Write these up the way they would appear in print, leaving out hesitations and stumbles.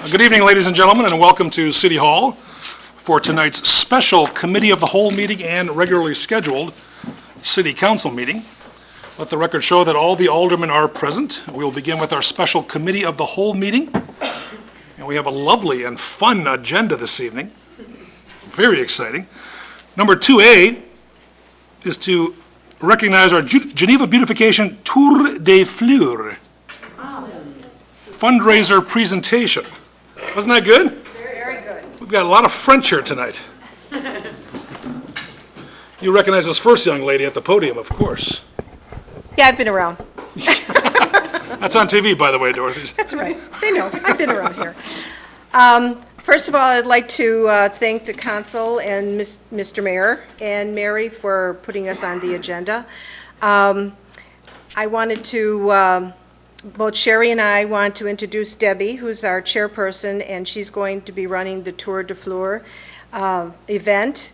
Good evening, ladies and gentlemen, and welcome to City Hall for tonight's special Committee of the Whole meeting and regularly scheduled City Council meeting. Let the record show that all the aldermen are present. We will begin with our special Committee of the Whole meeting. And we have a lovely and fun agenda this evening. Very exciting. Number 2A is to recognize our Geneva Beautification Tour des Fleurs fundraiser presentation. Wasn't that good? Very good. We've got a lot of French here tonight. You recognize this first young lady at the podium, of course. Yeah, I've been around. That's on TV, by the way, Dorothy. That's right. They know. I've been around here. First of all, I'd like to thank the council and Mr. Mayor and Mary for putting us on the agenda. I wanted to, both Sherry and I want to introduce Debbie, who's our chairperson, and she's going to be running the Tour de Fleur event.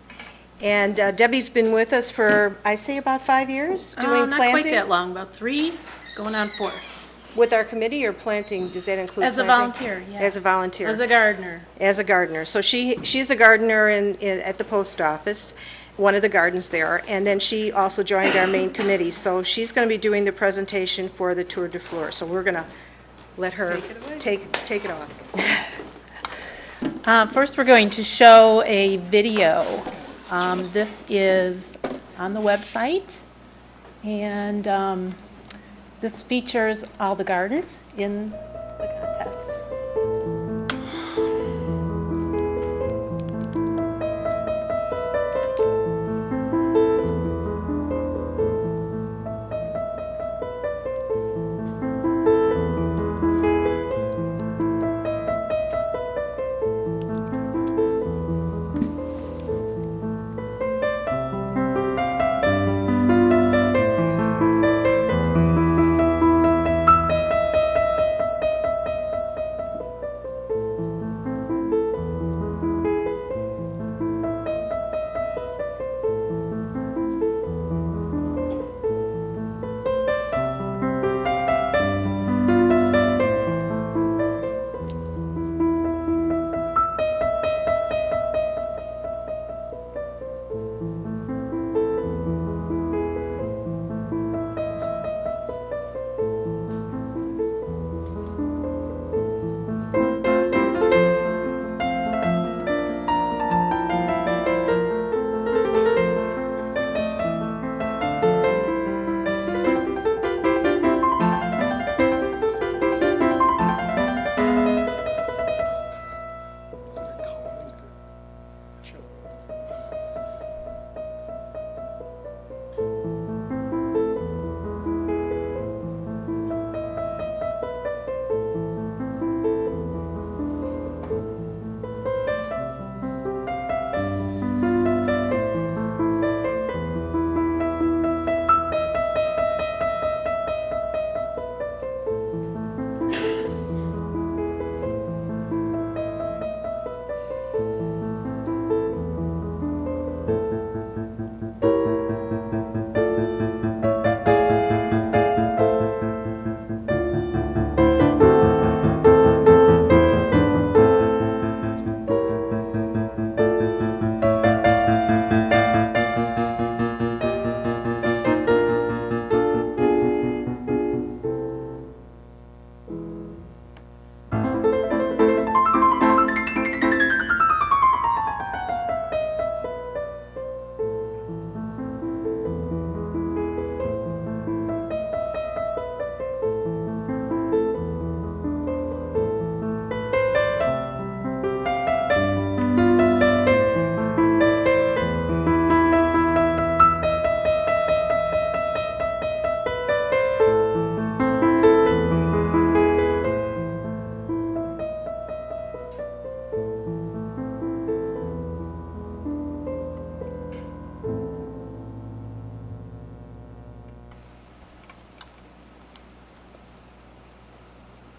And Debbie's been with us for, I say, about 5 years doing Not planting? quite that long, about 3, going on 4. With our committee or planting, does that include As a planting? volunteer, yeah. As a volunteer. As a gardener. As a gardener. So she's a gardener at the post office, one of the gardens there, and then she also joined our main committee. So she's going to be doing the presentation for the Tour de Fleur. So we're going to let her take it off. First, we're going to show a video. This is on the website, and this features all the gardens in the contest.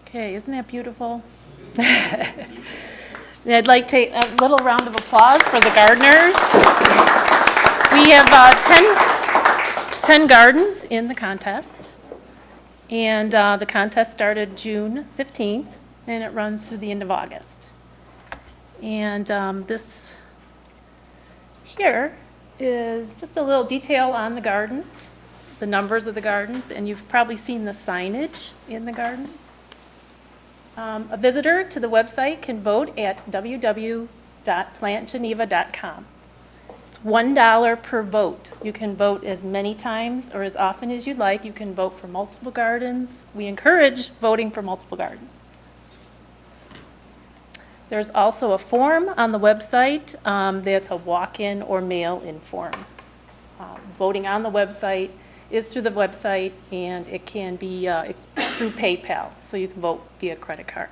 Okay, isn't that beautiful? I'd like to a little round of applause for the gardeners. We have 10 gardens in the contest, and the contest started June 15th, and it runs through the end of August. And this here is just a little detail on the gardens, the numbers of the gardens, and you've probably seen the signage in the gardens. A visitor to the website can vote at www.plantgeneva.com. It's $1 per vote. You can vote as many times or as often as you'd like. You can vote for multiple gardens. We encourage voting for multiple gardens. There's also a form on the website that's a walk-in or mail-in form. Voting on the website is through the website, and it can be through PayPal, so you can vote via credit card.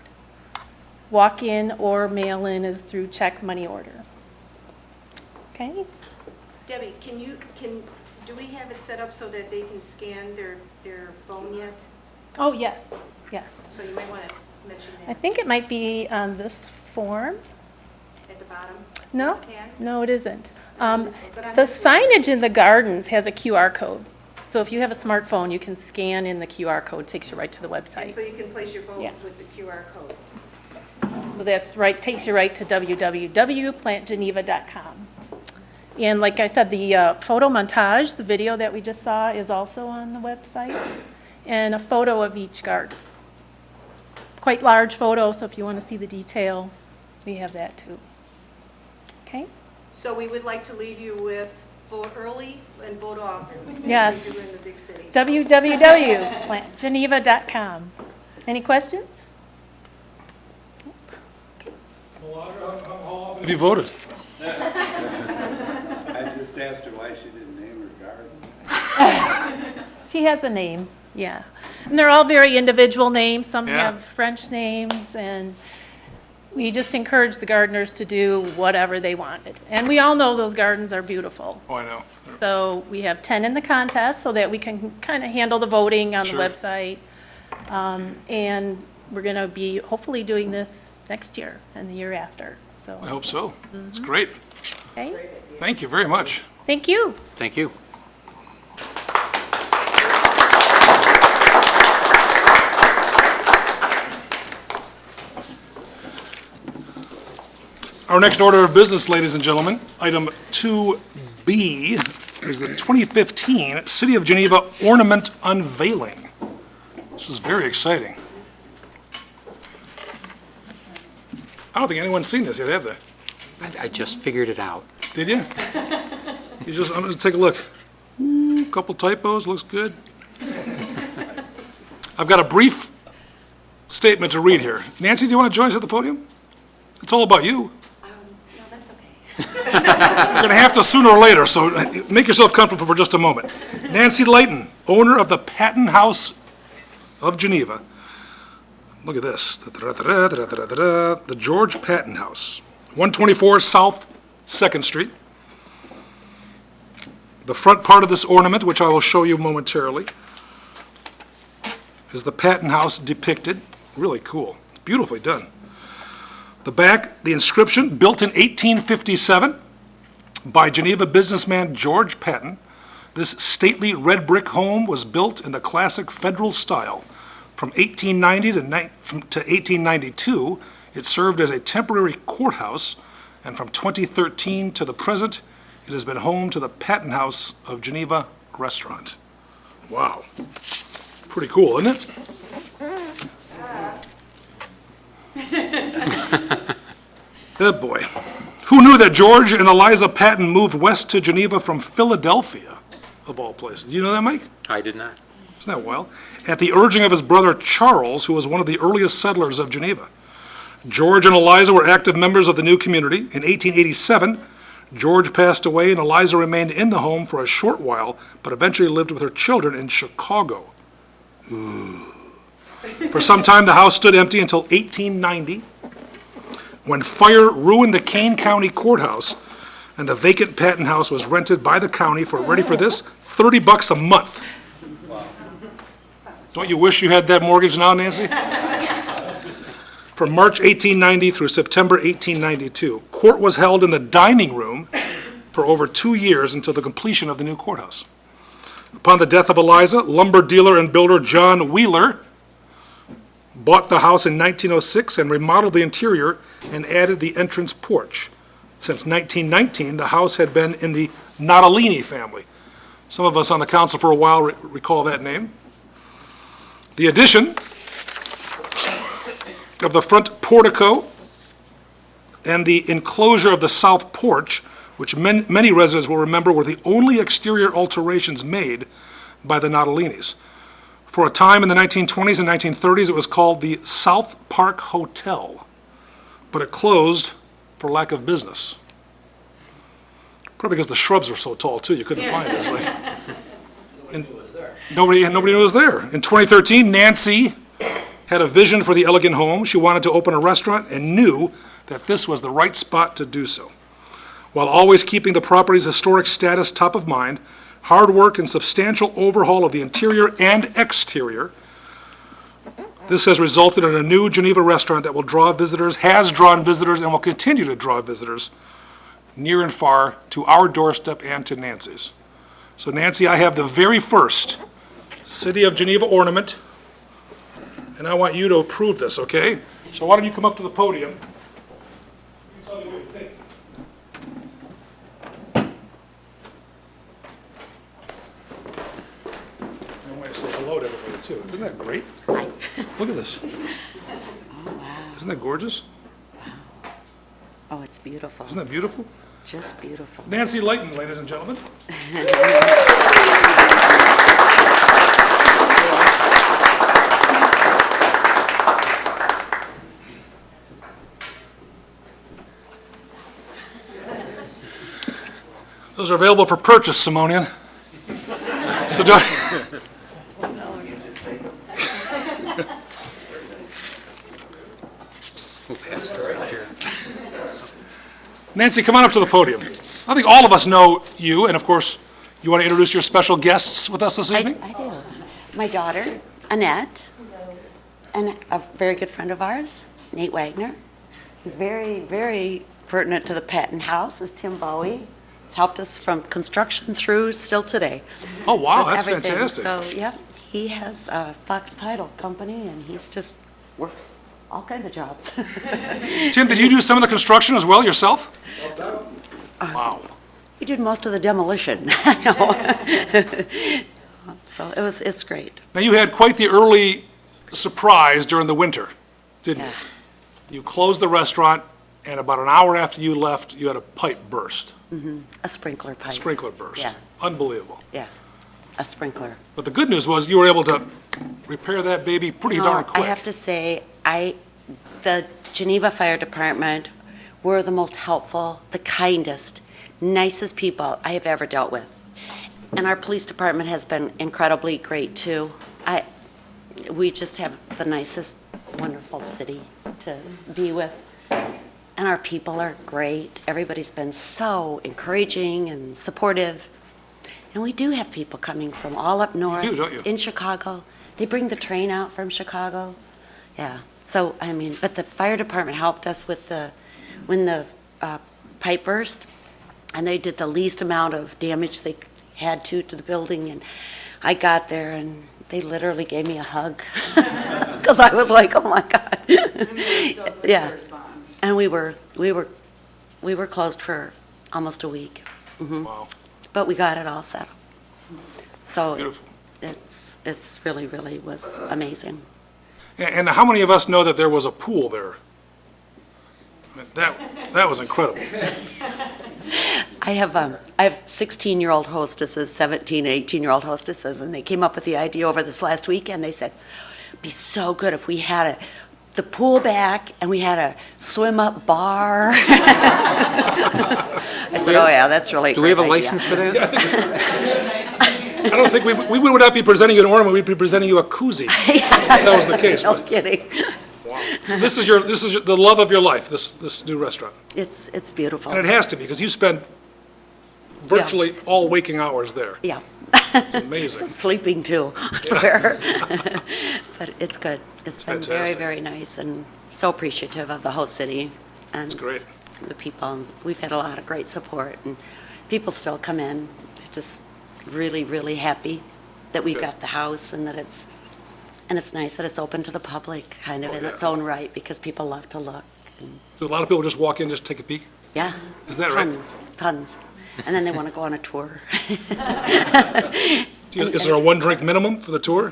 Walk-in or mail-in is through check money order. Okay? Debbie, do we have it set up so that they can scan their phone yet? Oh, yes, yes. So you might want to mention I that think it might be on this form. at the bottom. No, Left-hand? no, it isn't. But on The this one- signage in the gardens has a QR code. So if you have a smartphone, you can scan in the QR code, takes you right to the And website. so you can place your vote Yeah. with the QR code. So that's right, takes you right to www.plantgeneva.com. And like I said, the photo montage, the video that we just saw, is also on the website, and a photo of each garden. Quite large photo, so if you want to see the detail, we have that too. Okay? So we would like to leave you with vote early and vote often. Yes. As we do in the big cities. www.plantgeneva.com. Any questions? Have you voted? I just asked her why she didn't name her garden. She has a name, yeah. And they're all very individual names. Some Yeah. have French names, and we just encourage the gardeners to do whatever they wanted. And we all know those gardens are beautiful. Oh, I know. So we have 10 in the contest so that we can kind of handle the voting on the Sure. website. And we're going to be hopefully doing this next year and the year after, I so, hope so. It's great. okay? Thank you very much. Thank you. Thank you. Our next order of business, ladies and gentlemen, item 2B is the 2015 City of Geneva Ornament Unveiling. This is very exciting. I don't think anyone's seen this yet, have they? I just figured it out. Did you? I'm gonna take a look. Ooh, couple typos, looks good. I've got a brief statement to read here. Nancy, do you want to join us at the podium? It's all about you. No, that's okay. You're going to have to sooner or later, so make yourself comfortable for just a moment. Nancy Lightle, owner of the Patton House of Geneva. Look at this. The George Patton House, 124 South 2nd Street. The front part of this ornament, which I will show you momentarily, is the Patton House depicted. Really cool. Beautifully done. The back, the inscription, built in 1857 by Geneva businessman George Patton. This stately red brick home was built in the classic federal style. From 1890 to 1892, it served as a temporary courthouse, and from 2013 to the present, it has been home to the Patton House of Geneva restaurant. Wow. Pretty cool, isn't it? Good boy. Who knew that George and Eliza Patton moved west to Geneva from Philadelphia, of all places? Do you know that, Mike? I did not. Isn't that wild? At the urging of his brother Charles, who was one of the earliest settlers of Geneva. George and Eliza were active members of the new community. In 1887, George passed away and Eliza remained in the home for a short while, but eventually lived with her children in Chicago. Ooh. For some time, the house stood empty until 1890, when fire ruined the Kane County Courthouse, and the vacant Patton House was rented by the county for, ready for this, $30 a month. Don't you wish you had that mortgage now, Nancy? From March 1890 through September 1892, court was held in the dining room for over 2 years until the completion of the new courthouse. Upon the death of Eliza, lumber dealer and builder John Wheeler bought the house in 1906 and remodeled the interior and added the entrance porch. Since 1919, the house had been in the Natalini family. Some of us on the council for a while recall that name. The addition of the front portico and the enclosure of the south porch, which many residents will remember were the only exterior alterations made by the Natalinis. For a time in the 1920s and 1930s, it was called the South Park Hotel, but it closed for lack of business. Probably because the shrubs were so tall, too, you couldn't find it. It was like, nobody knew it was there. In 2013, Nancy had a vision for the elegant home. She wanted to open a restaurant and knew that this was the right spot to do so. While always keeping the property's historic status top of mind, hard work and substantial overhaul of the interior and exterior, this has resulted in a new Geneva restaurant that will draw visitors, has drawn visitors, and will continue to draw visitors near and far to our doorstep and to Nancy's. So Nancy, I have the very first City of Geneva ornament, and I want you to approve this, okay? So why don't you come up to the podium? Tell me what you think. I want to say hello to everybody, too. Isn't that great? Hi. Look at this. Oh, wow. Isn't that gorgeous? Oh, it's beautiful. Isn't that beautiful? Just beautiful. Nancy Lightle, ladies and gentlemen. Those are available for purchase, Simonian. So do Nancy, come on up to the podium. I think all of us know you, and of course, you want to introduce your special guests with us this evening? I do. My daughter, Annette, and a very good friend of ours, Nate Wagner. Very, very pertinent to the Patton house is Tim Bowie. He's helped us from construction through still today. Oh, wow, With that's everything. fantastic. So, yeah, he has a Fox Title company, and he's just works all kinds of jobs. Tim, did you do some of the construction as well yourself? Wow. We did most of the demolition. I know. So it's great. Now, you had quite the early surprise during the winter, didn't you? Yeah. You closed the restaurant, and about an hour after you left, you had a pipe burst, A sprinkler pipe. sprinkler burst. Yeah. Unbelievable. Yeah, a sprinkler. But the good news was you were able to repair that baby pretty darn quick. I have to say, the Geneva Fire Department were the most helpful, the kindest, nicest people I have ever dealt with. And our police department has been incredibly great, too. We just have the nicest, wonderful city to be with. And our people are great. Everybody's been so encouraging and supportive. And we do have people coming from all up north. You do, don't you? In Chicago. They bring the train out from Chicago. Yeah. So, I mean, but the fire department helped us with when the pipe burst, and they did the least amount of damage they had to the building. And I got there, and they literally gave me a hug because I was like, oh my God. Yeah. And we were closed for almost a week. Wow, But we got it all settled. So beautiful. it's really, really was amazing. And how many of us know that there was a pool there? I mean, that was incredible. I have 16-year-old hostesses, 17, 18-year-old hostesses, and they came up with the idea over this last weekend. They said, it'd be so good if we had the pool back and we had a swim-up bar. I said, oh yeah, that's really a Do we have a great idea. license for that? I don't think we would not be presenting you an ornament, we'd be presenting you a koozie. That was the case. No But, kidding. so this is the love of your life, this new restaurant. It's beautiful. And it has to be, because you spend virtually all waking hours there. Yeah. It's amazing. Sleeping too, I swear. But it's good. It's been very, fantastic. very nice and so appreciative of the whole city. It's great. And the people. We've had a lot of great support, and people still come in. They're just really, really happy that we Good. got the house and that it's And it's nice that it's open to the public, kind of in its own right, because people love to look. Do a lot of people just walk in, just take a peek? Yeah. Is that right? Tons. And then they want to go on a tour. Is there a one-drink minimum for the tour?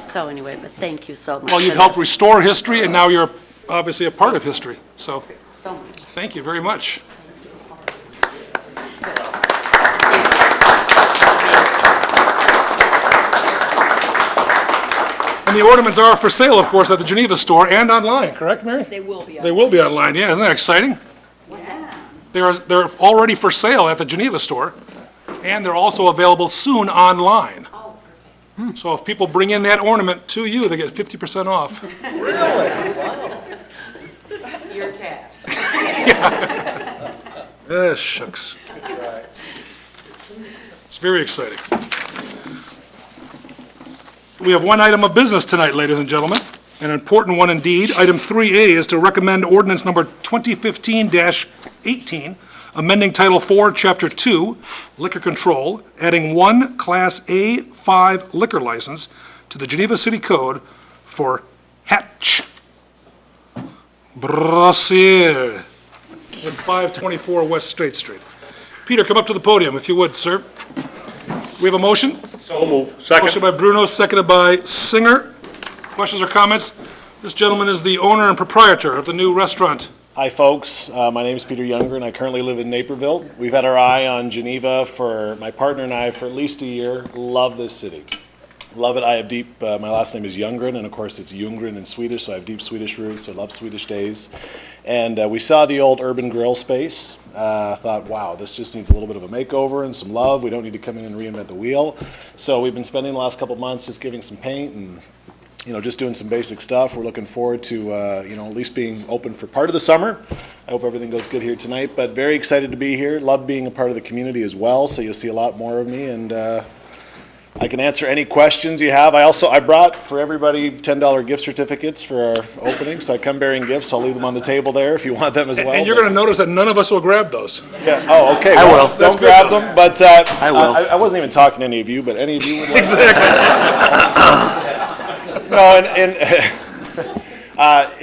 So anyway, but thank you so much. Well, you've for helped this. restore history, and now you're obviously a part of history. So, So much. thank you very much. And the ornaments are for sale, of course, at the Geneva store and online, correct, Mary? They will be. They will be online, yeah. Isn't that exciting? They're already for sale at the Geneva store, and they're also available soon online. So if people bring in that ornament to you, they get 50% off. Your tat. Shucks. It's very exciting. We have one item of business tonight, ladies and gentlemen, an important one indeed. Item 3A is to recommend ordinance number 2015-18, amending Title 4, Chapter 2, Liquor Control, adding one Class A5 liquor license to the Geneva City Code for Hatch Brassiere at 524 West Straight Street. Peter, come up to the podium, if you would, sir. We have a motion? So move. Motion Second. by Bruno, seconded by Singer. Questions or comments? This gentleman is the owner and proprietor of the new restaurant. Hi, folks. My name is Peter Younger, and I currently live in Naperville. We've had our eye on Geneva for, my partner and I, for at least a year. Love this city. Love it. I have deep, my last name is Ljunggren, and of course it's Ljunggren in Swedish, so I have deep Swedish roots. So I love Swedish days. And we saw the old urban grill space. Thought, wow, this just needs a little bit of a makeover and some love. We don't need to come in and reinvent the wheel. So we've been spending the last couple of months just giving some paint and just doing some basic stuff. We're looking forward to, at least being open for part of the summer. I hope everything goes good here tonight, but very excited to be here. Love being a part of the community as well, so you'll see a lot more of me, and I can answer any questions you have. I brought for everybody $10 gift certificates for our opening, so I come bearing gifts. I'll leave them on the table there if you want them as well. And you're going to notice that none of us will grab those. Yeah. Oh, okay. I will. Don't That's good, grab though. them, but I will. I wasn't even talking to any of you, but any of you would like. Exactly.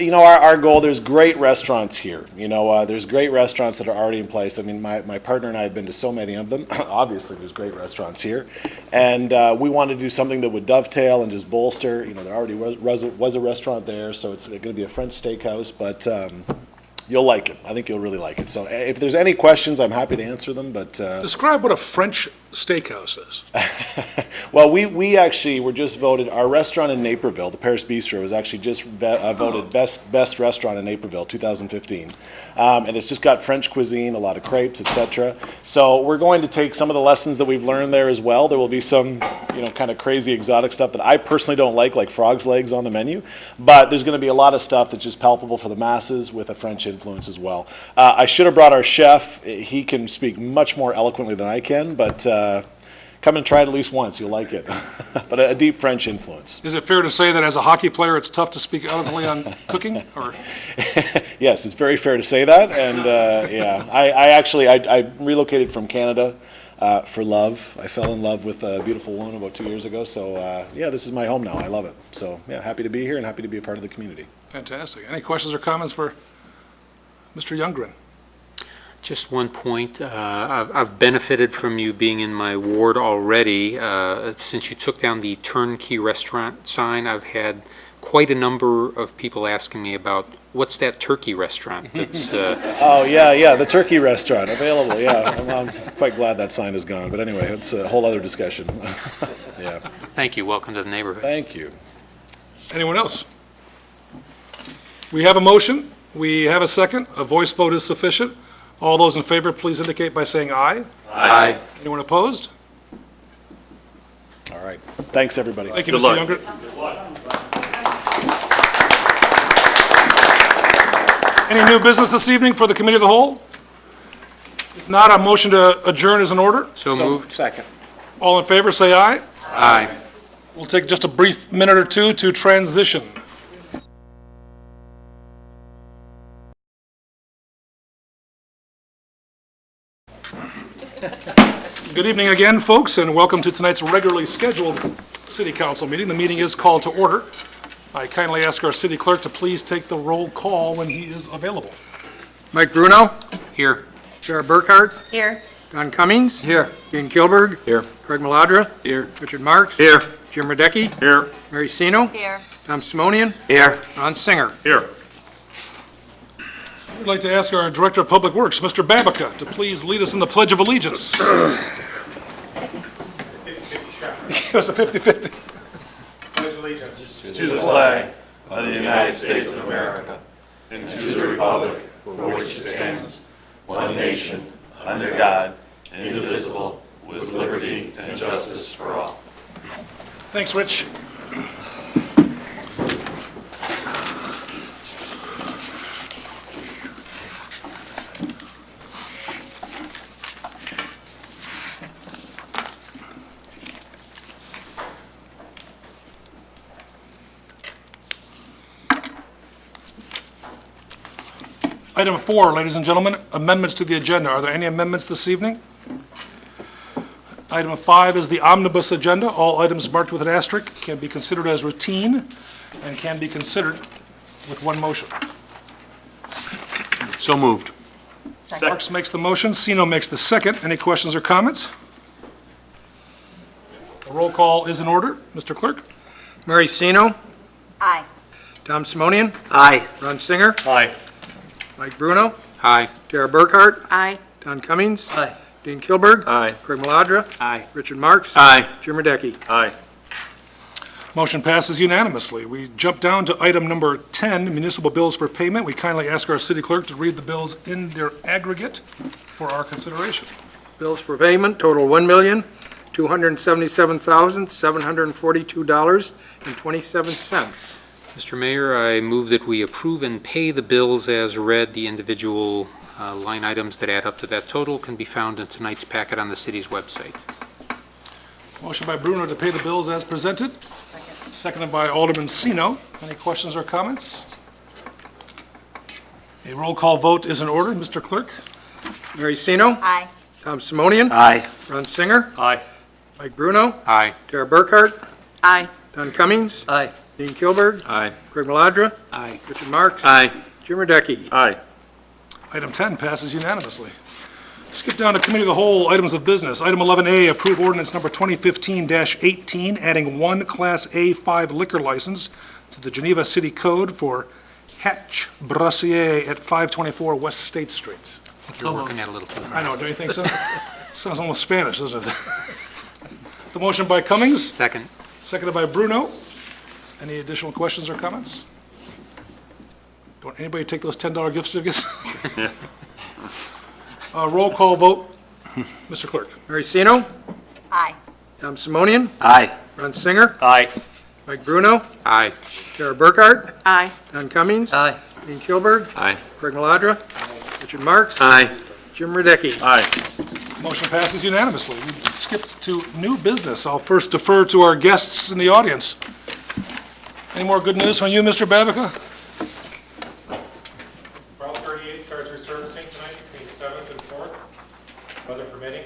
No, our goal, there's great restaurants here. There's great restaurants that are already in place. I mean, my partner and I have been to so many of them. Obviously, there's great restaurants here. And we wanted to do something that would dovetail and just bolster. There already was a restaurant there, so it's going to be a French steakhouse, but you'll like it. I think you'll really like it. So if there's any questions, I'm happy to answer them, but... Describe what a French steakhouse is. Well, we actually were just voted, our restaurant in Naperville, the Paris Bistro, was actually just voted best restaurant in Naperville, 2015. And it's just got French cuisine, a lot of crepes, etc. So we're going to take some of the lessons that we've learned there as well. There will be some, kind of crazy exotic stuff that I personally don't like frog's legs on the menu. But there's going to be a lot of stuff that's just palpable for the masses with a French influence as well. I should have brought our chef. He can speak much more eloquently than I can, but come and try it at least once. You'll like it. But a deep French influence. Is it fair to say that as a hockey player, it's tough to speak eloquently on cooking? Or Yes, it's very fair to say that. And yeah, I relocated from Canada for love. I fell in love with a beautiful woman about 2 years ago. So yeah, this is my home now. I love it. So yeah, happy to be here and happy to be a part of the community. Fantastic. Any questions or comments for Mr. Ljunggren? Just one point. I've benefited from you being in my ward already. Since you took down the turnkey restaurant sign, I've had quite a number of people asking me about what's that turkey restaurant that's... Oh, yeah, the turkey restaurant available, yeah. I'm quite glad that sign is gone. But anyway, it's a whole other discussion. Yeah. Thank you. Welcome to the neighborhood. Thank you. Anyone else? We have a motion. We have a second. A voice vote is sufficient. All those in favor, please indicate by saying aye. Aye. Anyone opposed? All right. Thanks, everybody. Thank you, Mr. Ljunggren. Any new business this evening for the Committee of the Whole? If not, a motion to adjourn is in order. So moved. Second. All in favor, say aye. Aye. We'll take just a brief minute or two to transition. Good Good evening again, folks, and welcome to tonight's regularly scheduled city council meeting. The meeting is called to order. I kindly ask our city clerk to please take the roll call when he is available. Mike Bruno, Here. Sarah Burkhart, Here. Don Cummings. Here. Ian Kilberg. Here. Craig Maladra. Here. Richard Marks. Here. Jim Radecki. Here. Mary Sino. Here. Tom Simonian. Here. Ron Singer. Here. I'd like to ask our Director of Public Works, Mr. Babica, to please lead us in the Pledge of Allegiance. Give us a 50-50. To the flag of the United States of America and to the republic for which it stands, one nation, under God, indivisible, with liberty and justice for all. Thanks, Rich. Item 4, ladies and gentlemen, amendments to the agenda. Are there any amendments this evening? Item 5 is the omnibus agenda. All items marked with an asterisk can be considered as routine and can be considered with one motion. So moved. Marks makes the motion, Sino makes the second. Any questions or comments? The roll call is in order. Mr. Clerk? Mary Sino. Aye. Tom Simonian. Aye. Ron Singer. Aye. Mike Bruno. Aye. Sarah Burkhart. Aye. Don Cummings. Aye. Dean Kilberg. Aye. Craig Maladra. Aye. Richard Marks. Aye. Jim Radecki. Aye. Motion passes unanimously. We jump down to item number 10, municipal bills for payment. We kindly ask our city clerk to read the bills in their aggregate for our consideration. Bills for payment total $1,277,742.27. Mr. Mayor, I move that we approve and pay the bills as read. The individual line items that add up to that total can be found in tonight's packet on the city's website. Motion by Bruno to pay the bills as presented. Seconded by Alderman Sino. Any questions or comments? A roll call vote is in order. Mr. Clerk? Mary Sino. Aye. Tom Simonian. Aye. Ron Singer. Aye. Mike Bruno. Aye. Sarah Burkhart. Aye. Don Cummings. Aye. Dean Kilberg. Aye. Craig Maladra. Aye. Richard Marks. Aye. Jim Radecki. Aye. Item 10 passes unanimously. Skip down to Committee of the Whole, items of business. Item 11A, approve ordinance number 2015-18, adding one Class A5 liquor license to the Geneva City Code for Hatch Brassier at 524 West State Street. You're working that a little too I hard. know, don't you think so? Sounds almost Spanish, doesn't it? The motion by Cummings, Second. seconded by Bruno. Any additional questions or comments? Don't anybody take those $10 gift certificates? Roll call vote. Mr. Clerk. Mary Sino. Aye. Tom Simonian. Aye. Ron Singer. Aye. Mike Bruno. Aye. Sarah Burkhart. Aye. Don Cummings. Aye. Dean Kilberg. Aye. Craig Maladra. Richard Marks. Aye. Jim Radecki. Aye. Motion passes unanimously. We skipped to new business. I'll first defer to our guests in the audience. Any more good news from you, Mr. Babica? Route 38 starts resurfacing tonight between 7th and 4th, weather permitting.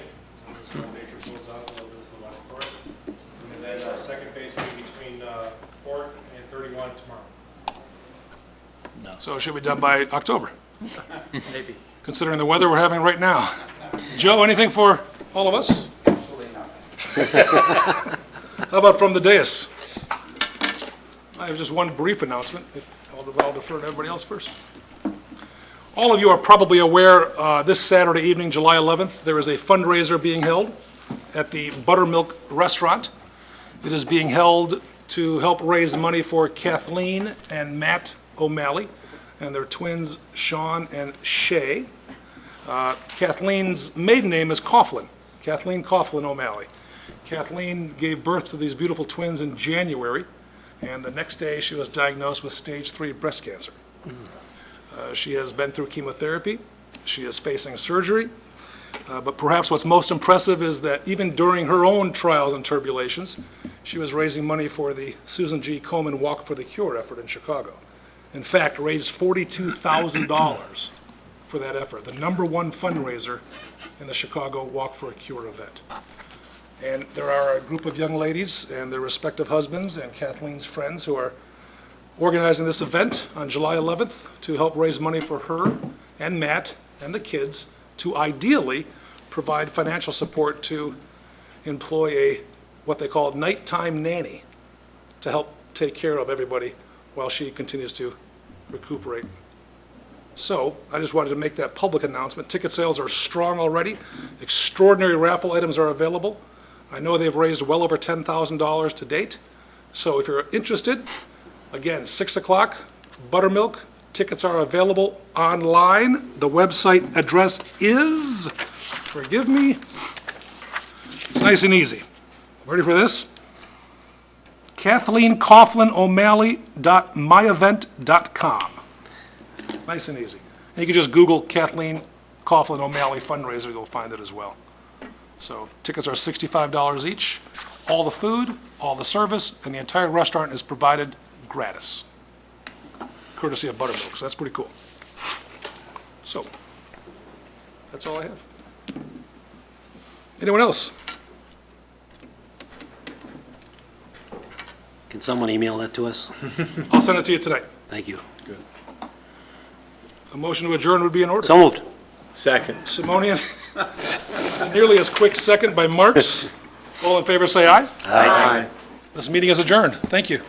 So nature pulls out a little bit to the west for it. And then second phase will be between 4th and 31 tomorrow. So it should be done by October, Maybe. considering the weather we're having right now. Joe, anything for all of us? Absolutely not. How about from the dais? I have just one brief announcement. I'll defer to everybody else first. All of you are probably aware, this Saturday evening, July 11th, there is a fundraiser being held at the Buttermilk Restaurant. It is being held to help raise money for Kathleen and Matt O'Malley and their twins, Sean and Shay. Kathleen's maiden name is Coughlin, Kathleen Coughlin O'Malley. Kathleen gave birth to these beautiful twins in January, and the next day she was diagnosed with stage 3 breast cancer. She has been through chemotherapy. She is facing surgery. But perhaps what's most impressive is that even during her own trials and tribulations, she was raising money for the Susan G. Komen Walk for the Cure effort in Chicago. In fact, raised $42,000 for for that effort, the #1 fundraiser in the Chicago Walk for a Cure event. And there are a group of young ladies and their respective husbands and Kathleen's friends who are organizing this event on July 11th to help raise money for her and Matt and the kids to ideally provide financial support to employ what they call nighttime nanny to help take care of everybody while she continues to recuperate. So I just wanted to make that public announcement. Ticket sales are strong already. Extraordinary raffle items are available. I know they've raised well over $10,000 to date. So if you're interested, again, 6 o'clock, Buttermilk. Tickets are available online. The website address is, forgive me, it's nice and easy. Ready for this? KathleenCoughlinO'Malley.myevent.com. Nice and easy. And you can just Google Kathleen Coughlin O'Malley fundraiser, you'll find it as well. So tickets are $65 each. All the food, all the service, and the entire restaurant is provided gratis, courtesy of Buttermilk, so that's pretty cool. So, that's all I have. Anyone else? Can someone email that to us? I'll send it to you tonight. Thank you. A motion to adjourn would be in order. So moved. Second. Simonian, nearly as quick second by Marks. All in favor, say aye. Aye. This meeting is adjourned. Thank you.